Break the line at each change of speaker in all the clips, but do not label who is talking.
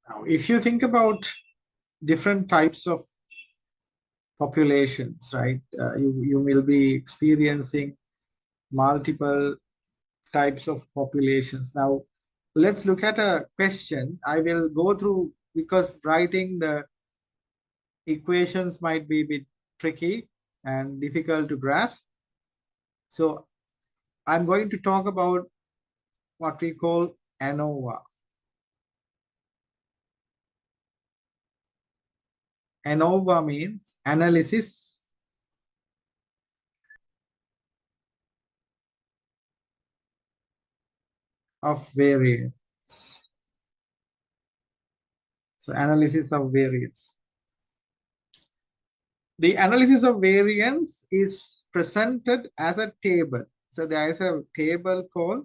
Now, if you think about different types of populations, right? You will be experiencing multiple types of populations. Now, let's look at a question. I will go through because writing the equations might be a bit tricky and difficult to grasp. So I'm going to talk about what we call ANOVA. ANOVA means analysis of variance. So analysis of variance. The analysis of variance is presented as a table. So there is a table called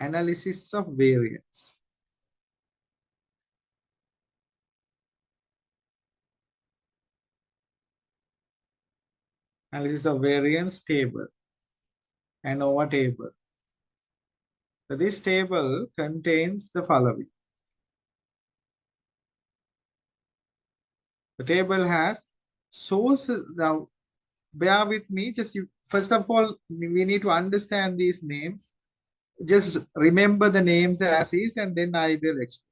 analysis of variance. Analysis of variance table, ANOVA table. So this table contains the following. The table has sources. Now, bear with me. First of all, we need to understand these names. Just remember the names as is, and then I will explain.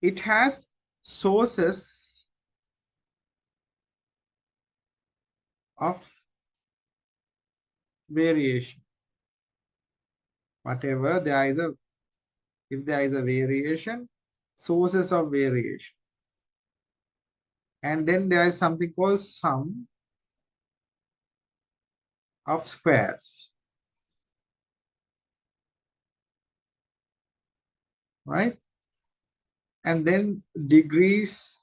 It has sources of variation. Whatever if there is a variation, sources of variation. And then there is something called sum of squares. Right? And then degrees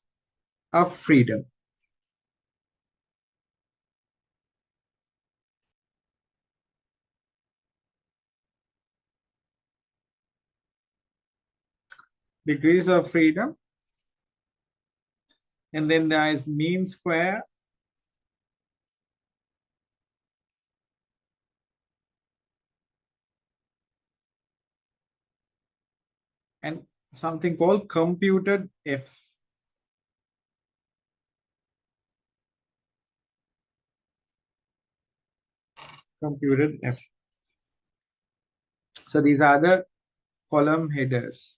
of freedom. Degrees of freedom. And then there is mean square. And something called computed F. Computed F. So these are the column headers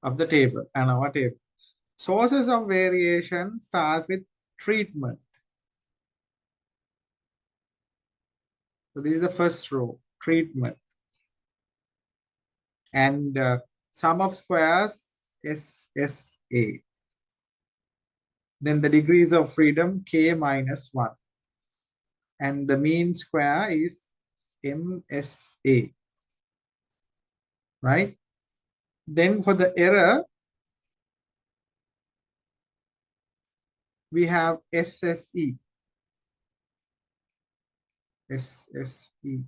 of the table and our table. Sources of variation starts with treatment. So this is the first row, treatment. And sum of squares, SSA. Then the degrees of freedom, K minus 1. And the mean square is MSA. Right? Then for the error, we have SSE. SSE.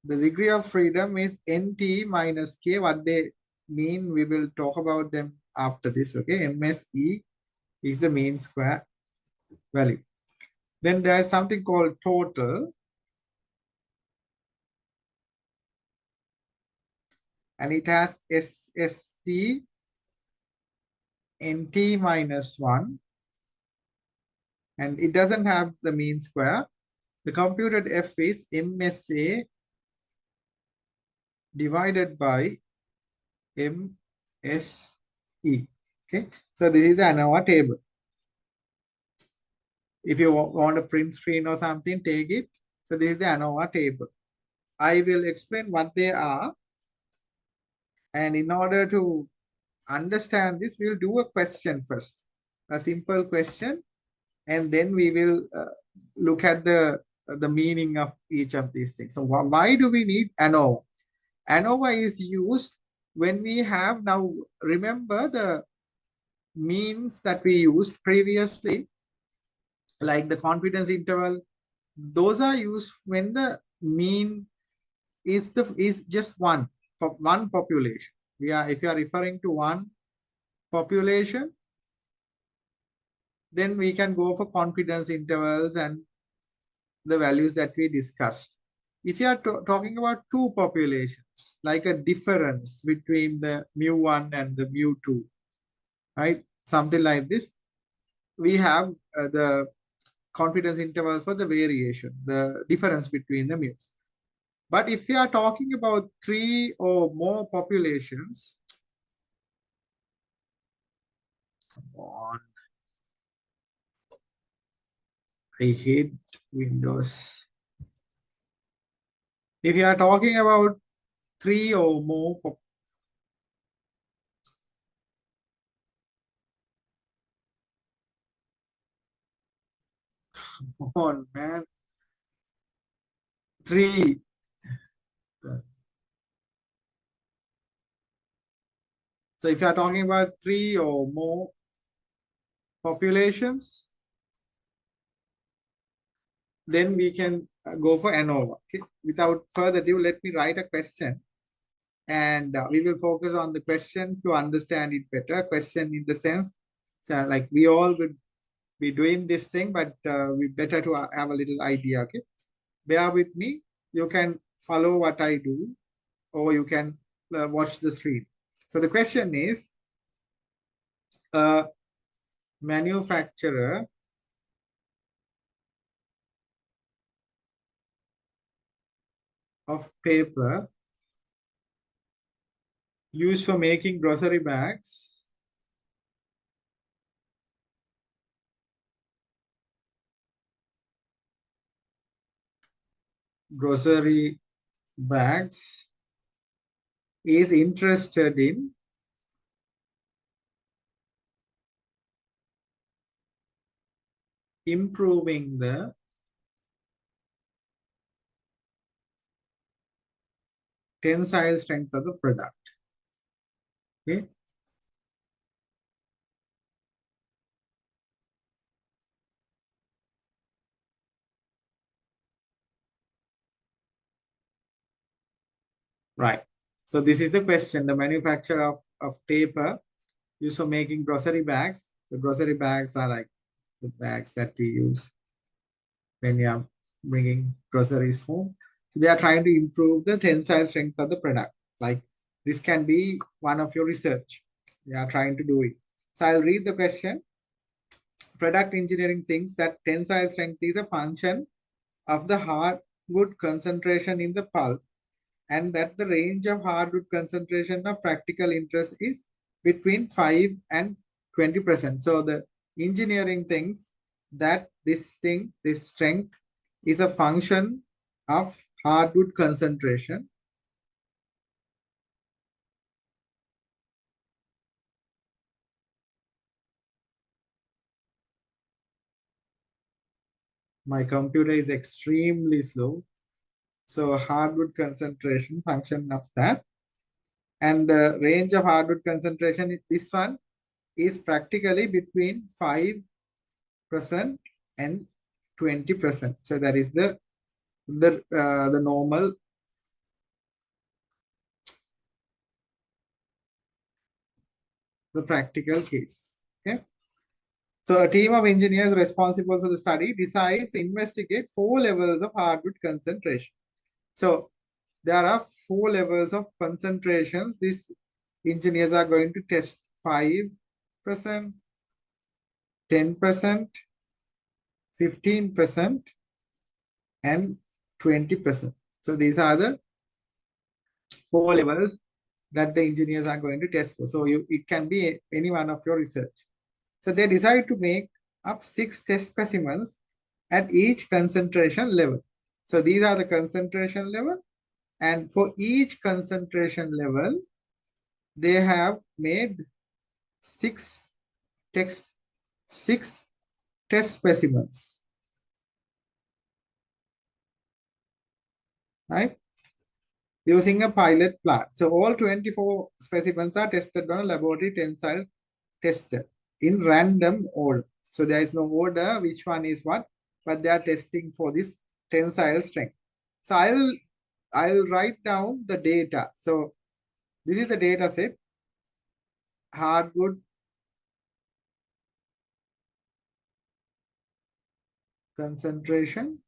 The degree of freedom is NT minus K. What they mean, we will talk about them after this. Okay, MSE is the mean square value. Then there is something called total. And it has SST NT minus 1. And it doesn't have the mean square. The computed F is MSA divided by MSE. Okay, so this is the ANOVA table. If you want a print screen or something, take it. So this is the ANOVA table. I will explain what they are. And in order to understand this, we'll do a question first, a simple question, and then we will look at the meaning of each of these things. So why do we need ANOVA? ANOVA is used when we have, now remember the means that we used previously, like the confidence interval, those are used when the mean is just one for one population. If you are referring to one population, then we can go for confidence intervals and the values that we discussed. If you are talking about two populations, like a difference between the mu1 and the mu2, right? Something like this, we have the confidence intervals for the variation, the difference between the mu's. But if you are talking about three or more populations, come on, I hate Windows. If you are talking about three or more, come on, man, three. So if you are talking about three or more populations, then we can go for ANOVA. Okay? Without further ado, let me write a question and we will focus on the question to understand it better. Question in the sense, so like we all would be doing this thing, but we better to have a little idea. Okay, bear with me. You can follow what I do, or you can watch the screen. So the question is, a manufacturer of paper used for making grocery bags grocery bags is interested in improving the tensile strength of the product. Okay, right. So this is the question. The manufacturer of paper used for making grocery bags. So grocery bags are like the bags that we use when you are bringing groceries home. So they are trying to improve the tensile strength of the product. Like this can be one of your research. They are trying to do it. So I'll read the question. Product engineering thinks that tensile strength is a function of the hardwood concentration in the pulp and that the range of hardwood concentration of practical interest is between 5 and 20%. So the engineering thinks that this strength is a function of hardwood concentration. My computer is extremely slow. So hardwood concentration function of that. And the range of hardwood concentration is this one is practically between 5% and 20%. So that is the normal, the practical case. Okay. So a team of engineers responsible for the study decides to investigate four levels of hardwood concentration. So there are four levels of concentrations. These engineers are going to test 5%, 10%, 15%, and 20%. So these are the four levels that the engineers are going to test for. So it can be any one of your research. So they decide to make up 6 test specimens at each concentration level. So these are the concentration level. And for each concentration level, they have made six text, six test specimens, right? Using a pilot plant. So all 24 specimens are tested on a laboratory tensile tester in random order. So there is no order which one is what, but they are testing for this tensile strength. So I'll write down the data. So this is the data set. Hardwood concentration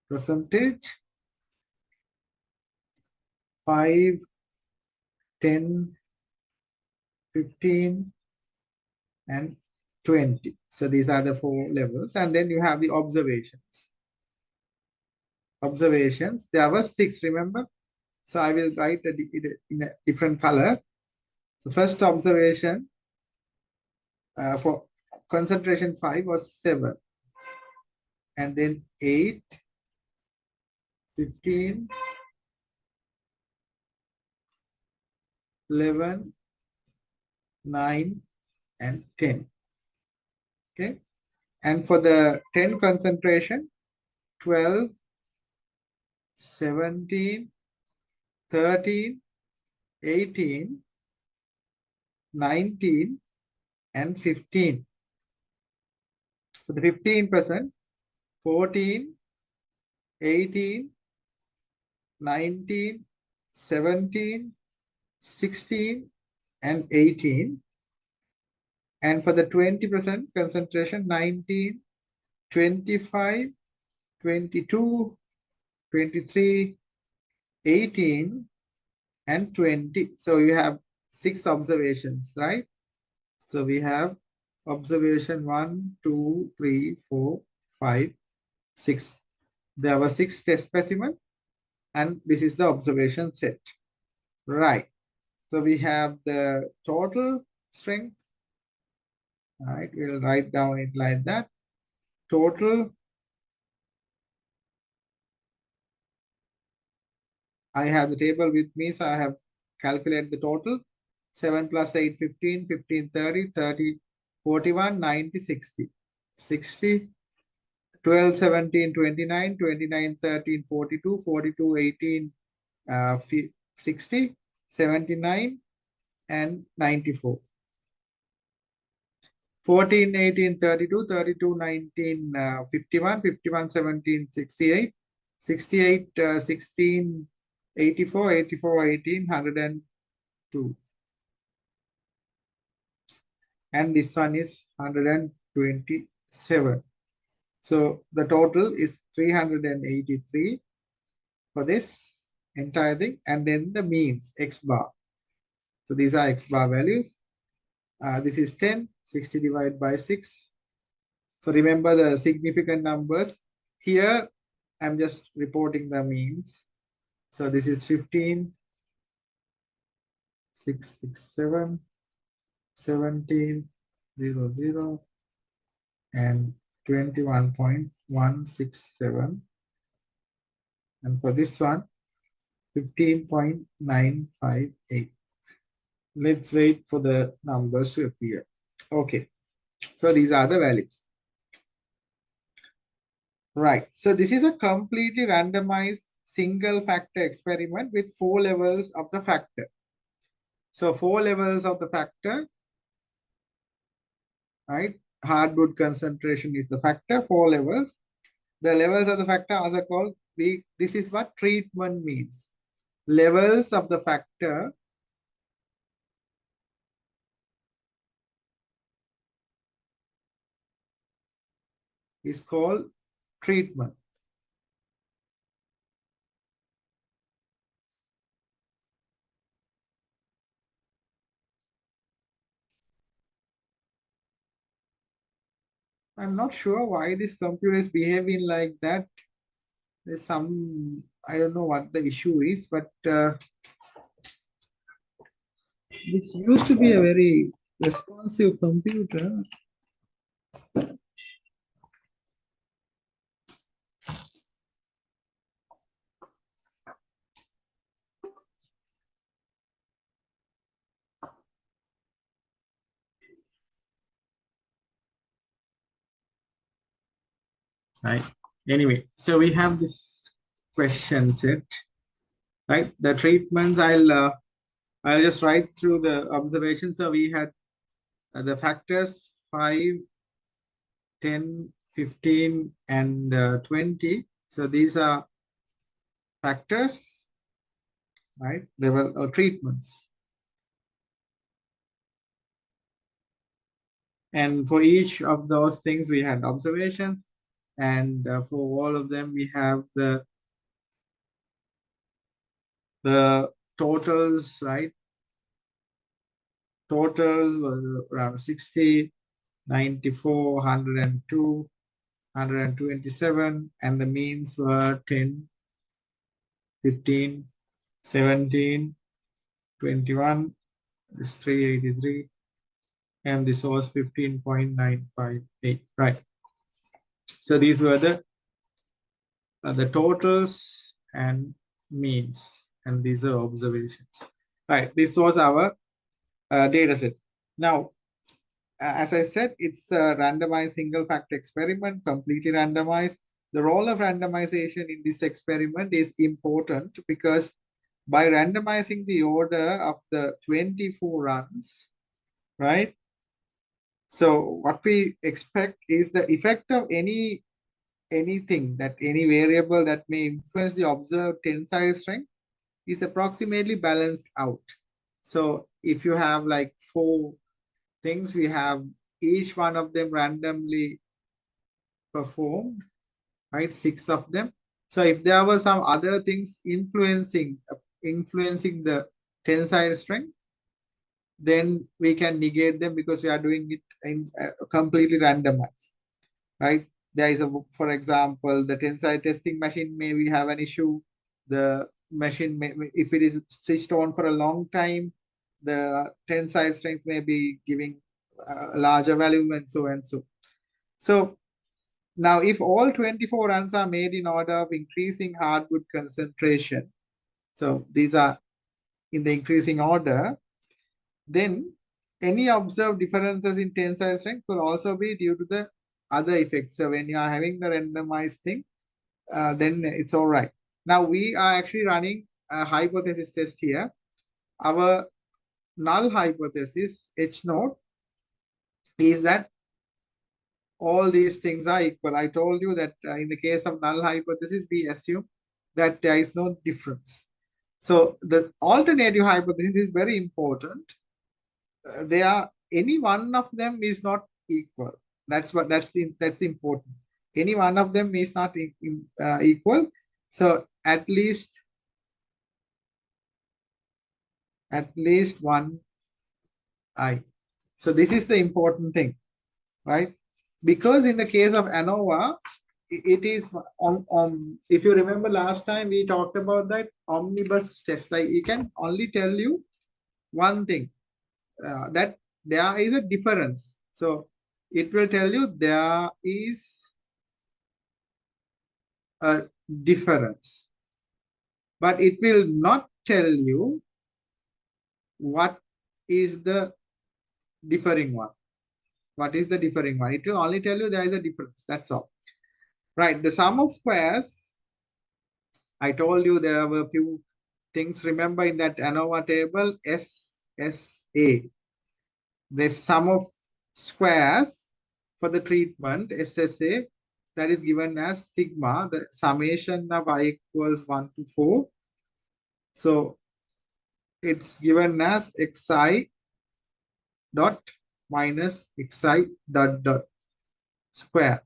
percentage, 5, 10, 15, and 20. So these are the 4 levels. And then you have the observations. Observations, there were 6, remember? So I will write in a different color. So first observation for concentration 5 was 7. And then 8, 15, 11, 9, and 10. Okay. And for the 10 concentration, 12, 17, 13, 18, 19, and 15. For the 15%, 14, 18, 19, 17, 16, and 18. And for the 20% concentration, 19, 25, 22, 23, 18, and 20. So you have 6 observations, right? So we have observation 1, 2, 3, 4, 5, 6. There were 6 test specimens, and this is the observation set. Right. So we have the total strength. All right, we'll write down it like that. Total, I have the table with me, so I have calculated the total. 7 plus 8, 15, 15, 30, 30, 41, 90, 60. 60, 12, 17, 29, 29, 13, 42, 42, 18, 60, 79, and 94. 14, 18, 32, 32, 19, 51, 51, 17, 68, 68, 16, 84, 84, 18, 102. And this one is 127. So the total is 383 for this entire thing. And then the means, X bar. So these are X bar values. This is 10, 60 divided by 6. So remember the significant numbers. Here, I'm just reporting the means. So this is 15, 6, 6, 7, 17, 0, 0, and 21.167. And for this one, 15.958. Let's wait for the numbers to appear. Okay, so these are the values. Right, so this is a completely randomized single factor experiment with 4 levels of the factor. So 4 levels of the factor, right? Hardwood concentration is the factor, 4 levels. The levels of the factor are called, this is what treatment means. Levels of the factor is called treatment. I'm not sure why this computer is behaving like that. There's some, I don't know what the issue is, but this used to be a very responsive computer. Right. Anyway, so we have this question set, right? The treatments, I'll just write through the observations. So we had the factors 5, 10, 15, and 20. So these are factors, right? They were treatments. And for each of those things, we had observations. And for all of them, we have the totals, right? Totals were around 60, 94, 102, 127, and the means were 10, 15, 17, 21, this 383, and this was 15.958, right? So these were the totals and means, and these are observations. Right, this was our data set. Now, as I said, it's a randomized single factor experiment, completely randomized. The role of randomization in this experiment is important because by randomizing the order of the 24 runs, right? So what we expect is the effect of anything, that any variable that may influence the observed tensile strength is approximately balanced out. So if you have like 4 things, we have each one of them randomly performed, right? 6 of them. So if there were some other things influencing the tensile strength, then we can negate them because we are doing it in completely randomized, right? There is for example, the tensile testing machine maybe have an issue. The machine if it is switched on for a long time, the tensile strength may be giving a larger value, and so and so. So now, if all 24 runs are made in order of increasing hardwood concentration, so these are in the increasing order, then any observed differences in tensile strength will also be due to the other effects. So when you are having the randomized thing, then it's all right. Now we are actually running a hypothesis test here. Our null hypothesis, H naught, is that all these things are equal. I told you that in the case of null hypothesis, we assume that there is no difference. So the alternative hypothesis is very important. They are, any one of them is not equal. That's important. Any one of them is not equal. So at least one I. So this is the important thing, right? Because in the case of ANOVA, it is if you remember last time we talked about that omnibus test, like it can only tell you one thing, that there is a difference. So it will tell you there is a difference, but it will not tell you what is the differing one. What is the differing one? It will only tell you there is a difference. That's all. Right. The sum of squares, I told you there were a few things. Remember in that ANOVA table, SSA, the sum of squares for the treatment, SSA, that is given as sigma, the summation of I equals 1 to 4. So it's given as xi dot minus xi dot square.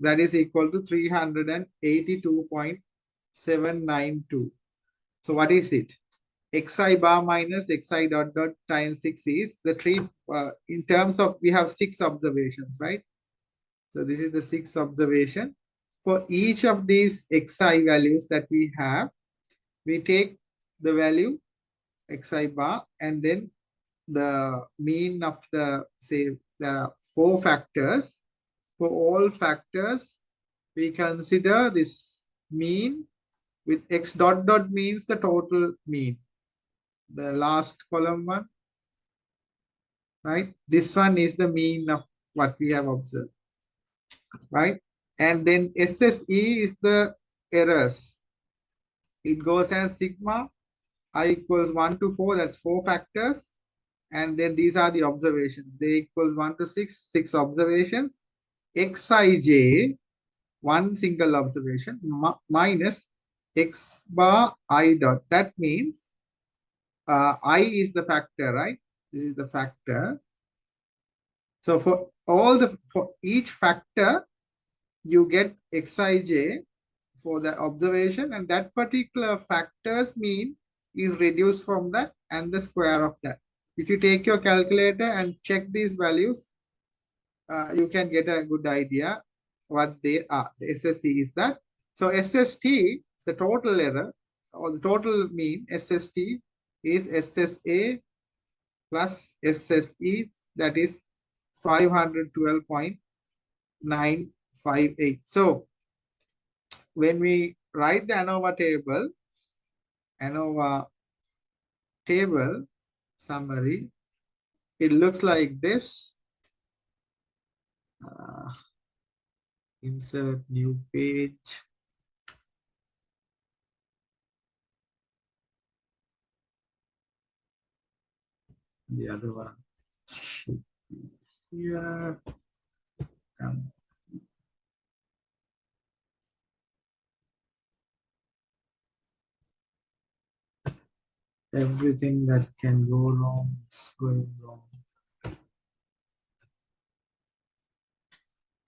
That is equal to 382.792. So what is it? Xi bar minus xi dot times 6 is the treat, in terms of, we have 6 observations, right? So this is the 6th observation. For each of these xi values that we have, we take the value xi bar and then the mean of the, say, the 4 factors. For all factors, we consider this mean with x dot means the total mean. The last column one, right? This one is the mean of what we have observed, right? And then SSE is the errors. It goes as sigma I equals 1 to 4, that's 4 factors. And then these are the observations. They equals 1 to 6, 6 observations. Xij, one single observation, minus x bar I dot. That means I is the factor, right? This is the factor. So for each factor, you get Xij for the observation, and that particular factor's mean is reduced from that and the square of that. If you take your calculator and check these values, you can get a good idea what they are. So SSE is that. So SST, the total error or the total mean SST is SSA plus SSE, that is 512.958. So when we write the ANOVA table summary, it looks like this. Insert new page. The other one should be here. Come. Everything that can go wrong is going wrong.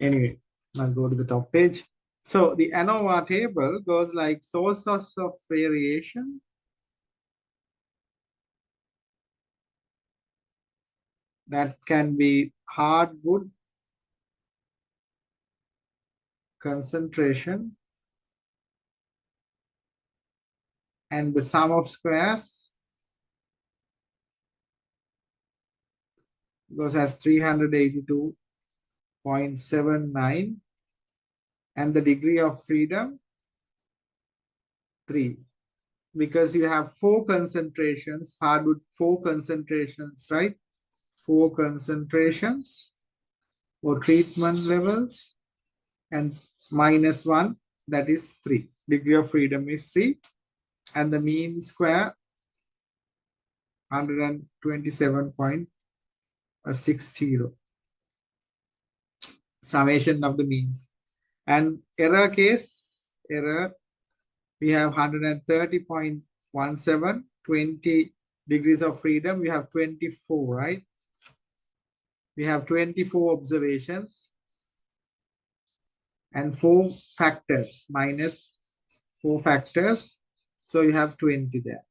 Anyway, I'll go to the top page. So the ANOVA table goes like sources of variation. That can be hardwood concentration and the sum of squares goes as 382.79 and the degree of freedom 3, because you have 4 concentrations, hardwood 4 concentrations, right? 4 concentrations or treatment levels and -1, that is 3. Degree of freedom is 3 and the mean square 127.60, summation of the means. And error case, error, we have 130.17, 20 degrees of freedom, we have 24, right? We have 24 observations and 4 factors, minus 4 factors. So you have 20 there.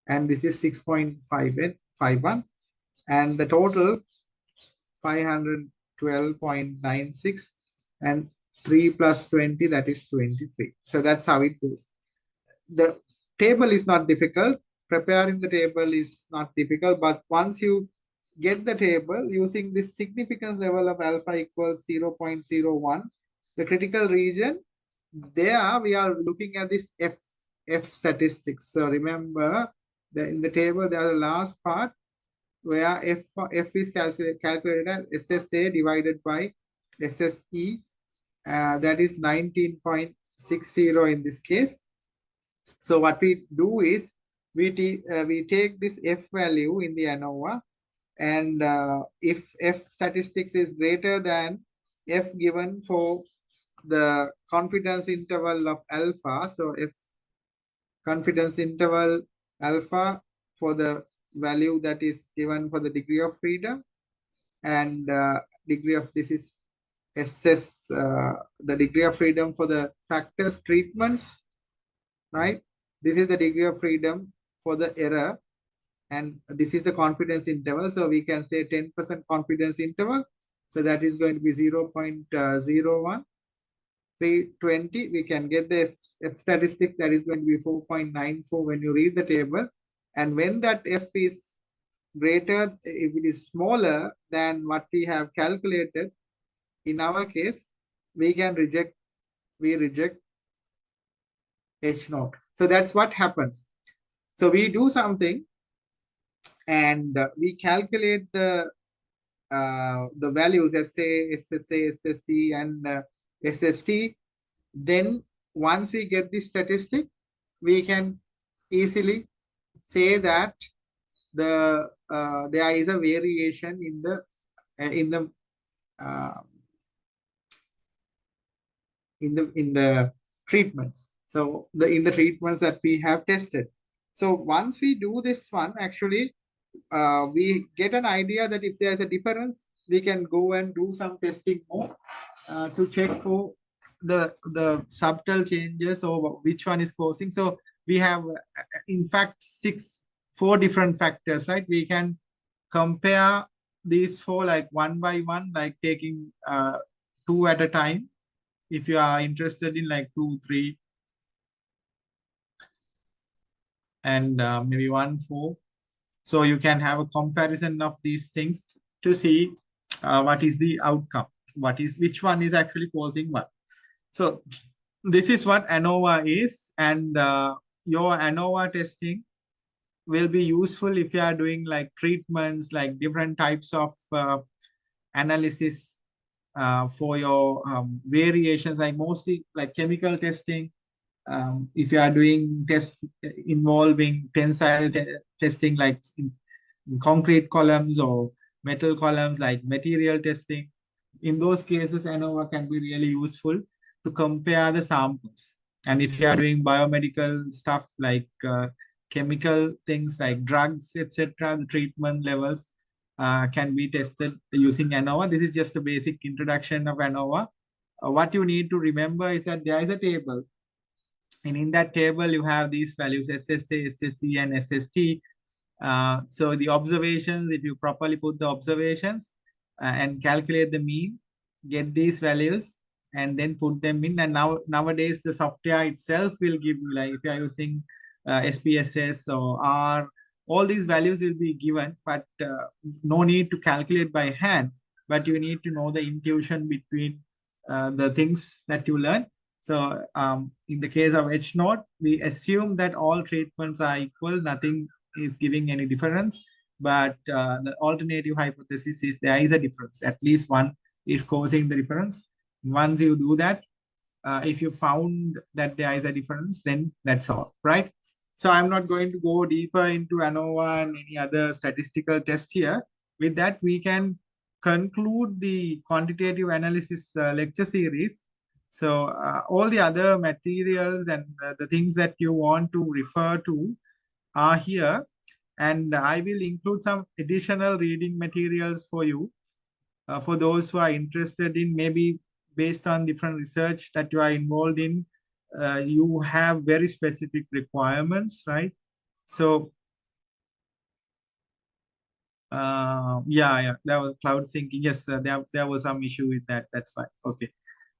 And this is 6.51 and the total 512.96 and 3 plus 20, that is 23. So that's how it goes. The table is not difficult. Preparing the table is not difficult, but once you get the table using this significance level of alpha equals 0.01, the critical region, there we are looking at this F statistics. So remember that in the table, there's the last part where F is calculated as SSA divided by SSE. That is 19.60 in this case. So what we do is we take this F value in the ANOVA, and if F statistics is greater than F given for the confidence interval of alpha, so if confidence interval alpha for the value that is given for the degree of freedom, and degree of this is SS, the degree of freedom for the factors treatments, right? This is the degree of freedom for the error, and this is the confidence interval. So we can say 10% confidence interval. So that is going to be 0.01. 320, we can get the F statistics, that is going to be 4.94 when you read the table. And when that F is greater, if it is smaller than what we have calculated, in our case, we reject H naught. So that's what happens. So we do something and we calculate the values SA, SSA, SSC, and SST. Then once we get the statistic, we can easily say that there is a variation in the treatments. So in the treatments that we have tested. So once we do this one, actually, we get an idea that if there's a difference, we can go and do some testing more to check for the subtle changes or which one is causing. So we have, in fact, four different factors, right? We can compare these four like one by one, like taking two at a time. If you are interested in like two, three, and maybe one, four. So you can have a comparison of these things to see what is the outcome, which one is actually causing what. So this is what ANOVA is, and your ANOVA testing will be useful if you are doing like treatments, like different types of analysis for your variations, like mostly like chemical testing. If you are doing tests involving tensile testing, like in concrete columns or metal columns, like material testing, in those cases, ANOVA can be really useful to compare the samples. And if you are doing biomedical stuff like chemical things like drugs, etc., the treatment levels can be tested using ANOVA. This is just a basic introduction of ANOVA. What you need to remember is that there is a table, and in that table you have these values SSA, SSC, and SST. So the observations, if you properly put the observations and calculate the mean, get these values and then put them in. And nowadays the software itself will give you, like if you are using SPSS or R, all these values will be given, but no need to calculate by hand, but you need to know the intuition between the things that you learn. So in the case of H naught, we assume that all treatments are equal, nothing is giving any difference, but the alternative hypothesis is there is a difference. At least one is causing the difference. Once you do that, if you found that there is a difference, then that's all, right? So I'm not going to go deeper into ANOVA and any other statistical test here. With that, we can conclude the quantitative analysis lecture series. So all the other materials and the things that you want to refer to are here, and I will include some additional reading materials for you, for those who are interested in, maybe based on different research that you are involved in, you have very specific requirements, right? So yeah, that was cloud syncing. Yes, there was some issue with that. That's fine. Okay,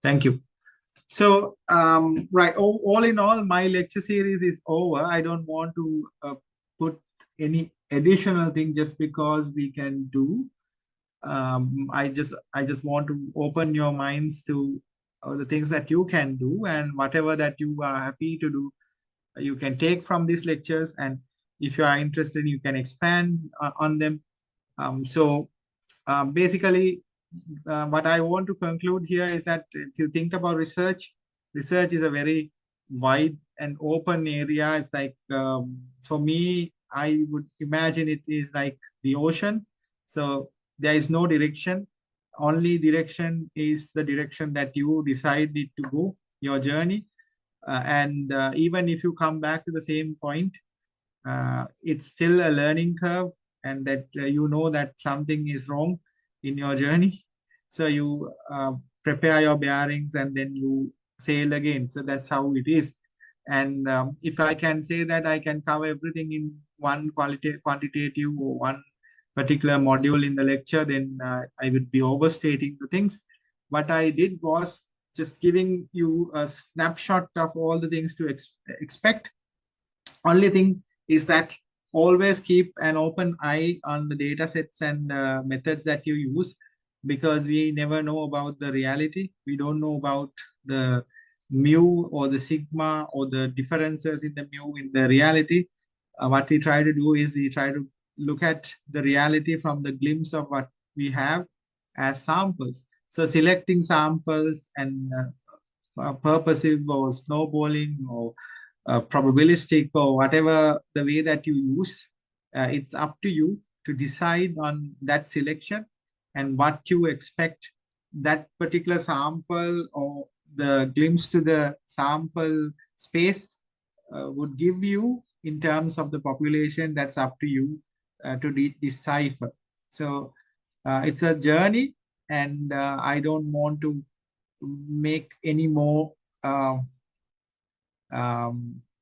thank you. So, right, all in all, my lecture series is over. I don't want to put any additional thing just because we can do. I just want to open your minds to the things that you can do, and whatever that you are happy to do, you can take from these lectures. And if you are interested, you can expand on them. So basically, what I want to conclude here is that if you think about research, research is a very wide and open area. It's like, for me, I would imagine it is like the ocean. So there is no direction. Only direction is the direction that you decided to go, your journey. And even if you come back to the same point, it's still a learning curve, and that you know that something is wrong in your journey. So you prepare your bearings and then you sail again. So that's how it is. And if I can say that I can cover everything in one quantitative or one particular module in the lecture, then I would be overstating the things. What I did was just giving you a snapshot of all the things to expect. Only thing is that always keep an open eye on the data sets and methods that you use, because we never know about the reality. We don't know about the mu or the sigma or the differences in the mu in the reality. What we try to do is we try to look at the reality from the glimpse of what we have as samples. So selecting samples and purposive or snowballing or probabilistic or whatever the way that you use, it's up to you to decide on that selection and what you expect that particular sample or the glimpse to the sample space would give you in terms of the population. That's up to you to decipher. So it's a journey, and I don't want to make any more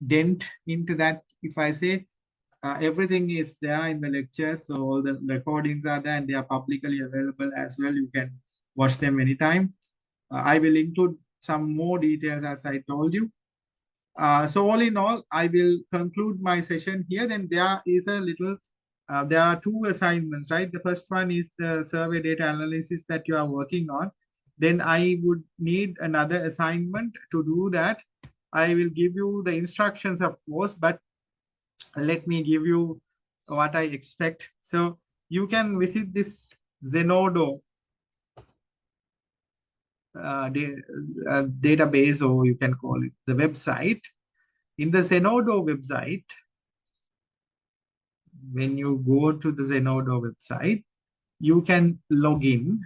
dent into that. If I say everything is there in the lecture, so all the recordings are there and they are publicly available as well. You can watch them anytime. I will include some more details as I told you. So all in all, I will conclude my session here. Then there is a little, there are two assignments, right? The first one is the survey data analysis that you are working on. Then I would need another assignment to do that. I will give you the instructions, of course, but let me give you what I expect. So you can visit this Zenodo database, or you can call it the website. In the Zenodo website, when you go to the Zenodo website, you can log in,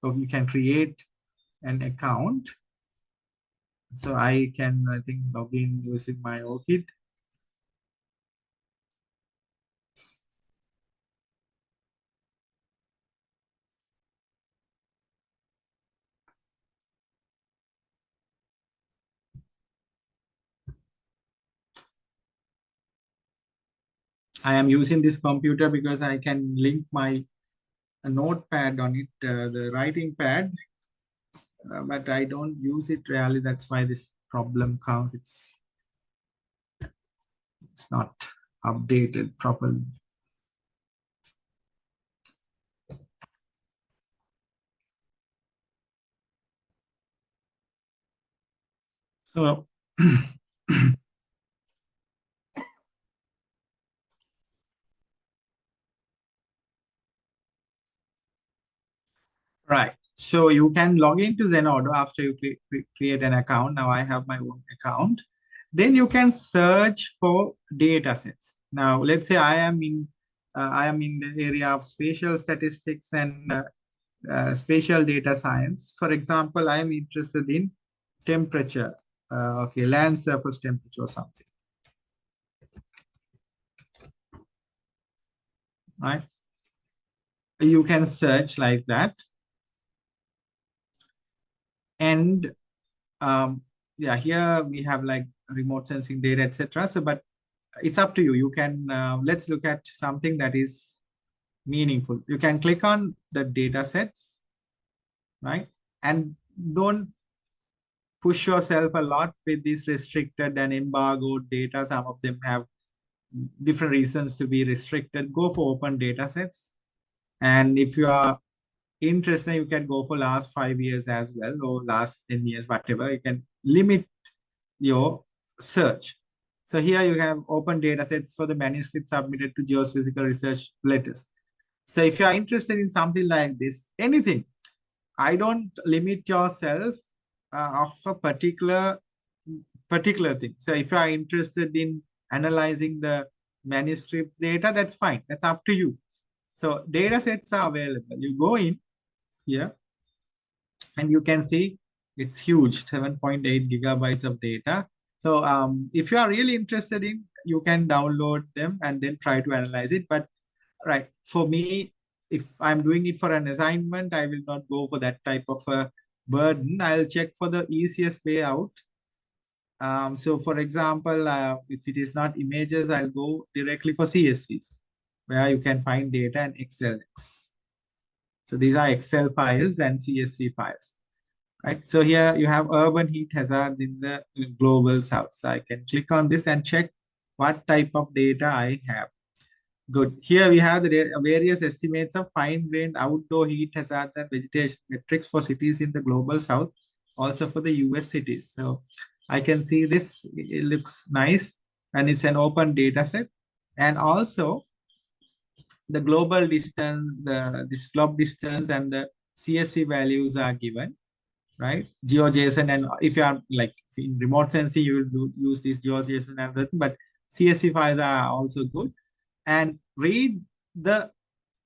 or you can create an account. So I can, I think, log in using my ORCID. I am using this computer because I can link my notepad on it, the writing pad, but I don't use it really. That's why this problem comes. It's not updated properly. So right. So you can log into Zenodo after you create an account. Now I have my own account. Then you can search for data sets. Now let's say I am in the area of spatial statistics and spatial data science. For example, I am interested in temperature. Okay, land surface temperature or something. Right. You can search like that. And yeah, here we have like remote sensing data, etc. So, but it's up to you. You can, let's look at something that is meaningful. You can click on the data sets, right? And don't push yourself a lot with these restricted and embargoed data. Some of them have different reasons to be restricted. Go for open data sets. And if you are interested, you can go for last 5 years as well, or last 10 years, whatever. You can limit your search. So here you have open data sets for the manuscript submitted to geophysical research letters. So if you are interested in something like this, anything, I don't limit yourself of a particular thing. So if you are interested in analyzing the manuscript data, that's fine. That's up to you. So data sets are available. You go in here and you can see it's huge, 7.8 gigabytes of data. So if you are really interested in, you can download them and then try to analyze it. But right, for me, if I'm doing it for an assignment, I will not go for that type of a burden. I'll check for the easiest way out. So for example, if it is not images, I'll go directly for CSVs, where you can find data and XLX. So these are Excel files and CSV files. Right. So here you have urban heat hazards in the global south. So I can click on this and check what type of data I have. Good. Here we have the various estimates of fine-grained outdoor heat hazards and vegetation metrics for cities in the global south, also for the US cities. So I can see this, it looks nice, and it's an open data set. And also the global distance, this globe distance and the CSV values are given, right? GeoJSON, and if you are like in remote sensing, you will use this GeoJSON and everything, but CSV files are also good. And read the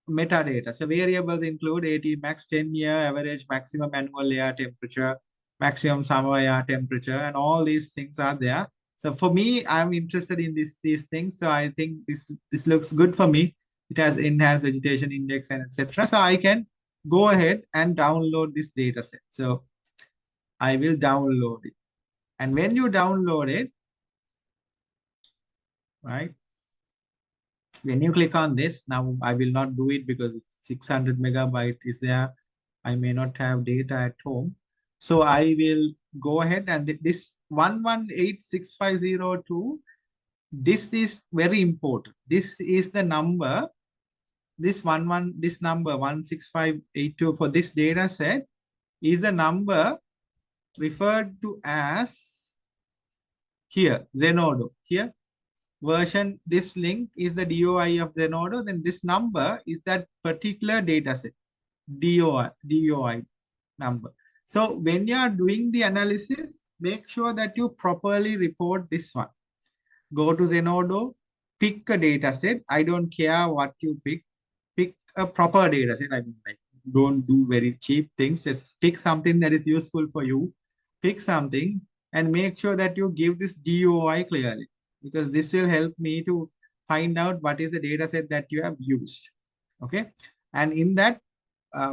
metadata. So variables include AT max, 10-year average, maximum annual air temperature, maximum summer air temperature, and all these things are there. So for me, I'm interested in these things. So I think this looks good for me. It has enhanced vegetation index and etc. So I can go ahead and download this data set. So I will download it. And when you download it, right? When you click on this, now I will not do it because it's 600 megabyte is there. I may not have data at home. So I will go ahead and this 1186502, this is very important. This is the number, this number 16582 for this data set is the number referred to as here, Zenodo. Here, version, this link is the DOI of Zenodo, then this number is that particular data set, DOI number. So when you are doing the analysis, make sure that you properly report this one. Go to Zenodo, pick a data set. I don't care what you pick. Pick a proper data set. I mean, like, don't do very cheap things. Just pick something that is useful for you. Pick something and make sure that you give this DOI clearly, because this will help me to find out what is the data set that you have used. Okay. And in that,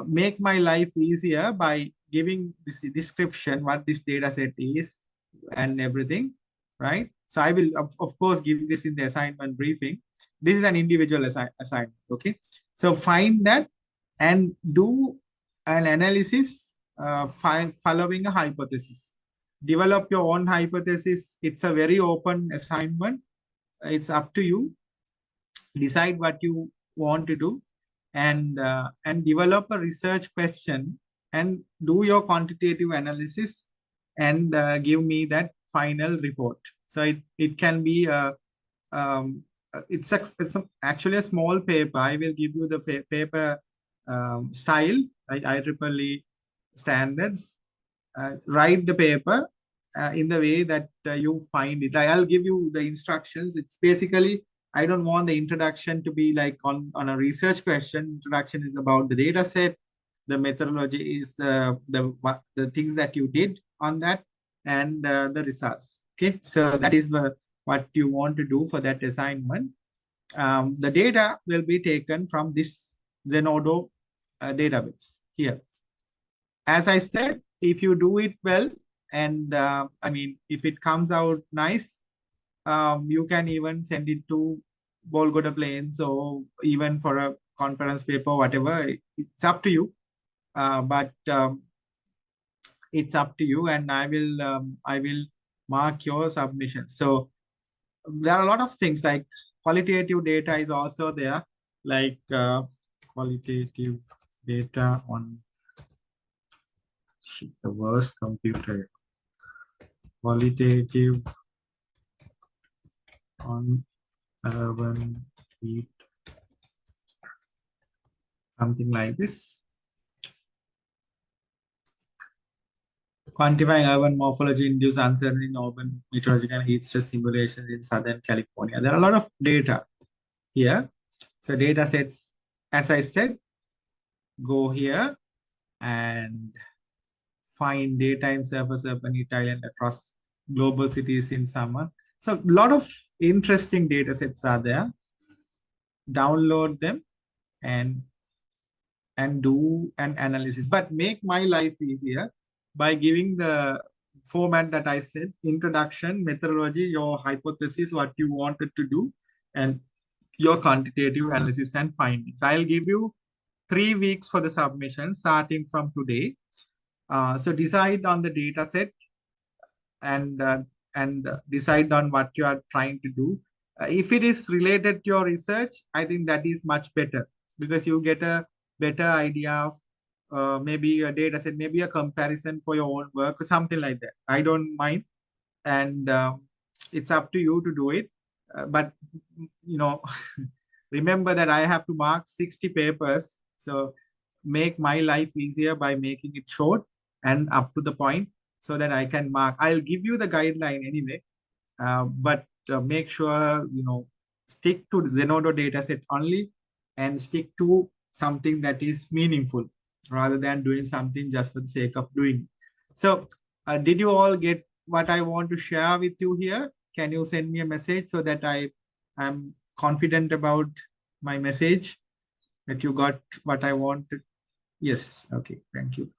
make my life easier by giving this description, what this data set is and everything, right? So I will, of course, give this in the assignment briefing. This is an individual assignment, okay? So find that and do an analysis following a hypothesis. Develop your own hypothesis. It's a very open assignment. It's up to you. Decide what you want to do and develop a research question and do your quantitative analysis and give me that final report. So it can be it's actually a small paper. I will give you the paper style, like IEEE standards. Write the paper in the way that you find it. I'll give you the instructions. It's basically, I don't want the introduction to be like on a research question. Introduction is about the data set. The methodology is the things that you did on that and the results. Okay, so that is what you want to do for that assignment. The data will be taken from this Zenodo database here. As I said, if you do it well, and I mean, if it comes out nice, you can even send it to Bolgoda Plains or even for a conference paper, whatever. It's up to you. But it's up to you, and I will mark your submission. So there are a lot of things like qualitative data is also there, like qualitative data on the worst computer. Qualitative on urban heat, something like this. Quantifying urban morphology induced uncertainty in urban meteorological heat stress simulations in Southern California. There are a lot of data here. So data sets, as I said, go here and find daytime surface urban heat island across global cities in summer. So a lot of interesting data sets are there. Download them and do an analysis, but make my life easier by giving the format that I said: introduction, methodology, your hypothesis, what you wanted to do, and your quantitative analysis and findings. I'll give you 3 weeks for the submission starting from today. So decide on the data set and decide on what you are trying to do. If it is related to your research, I think that is much better because you get a better idea of maybe a data set, maybe a comparison for your own work or something like that. I don't mind, and it's up to you to do it. But you know, remember that I have to mark 60 papers. So make my life easier by making it short and up to the point so that I can mark. I'll give you the guideline anyway, but make sure, stick to the Zenodo dataset only and stick to something that is meaningful rather than doing something just for the sake of doing. So did you all get what I want to share with you here? Can you send me a message so that I am confident about my message that you got what I wanted? Yes. Okay. Thank you.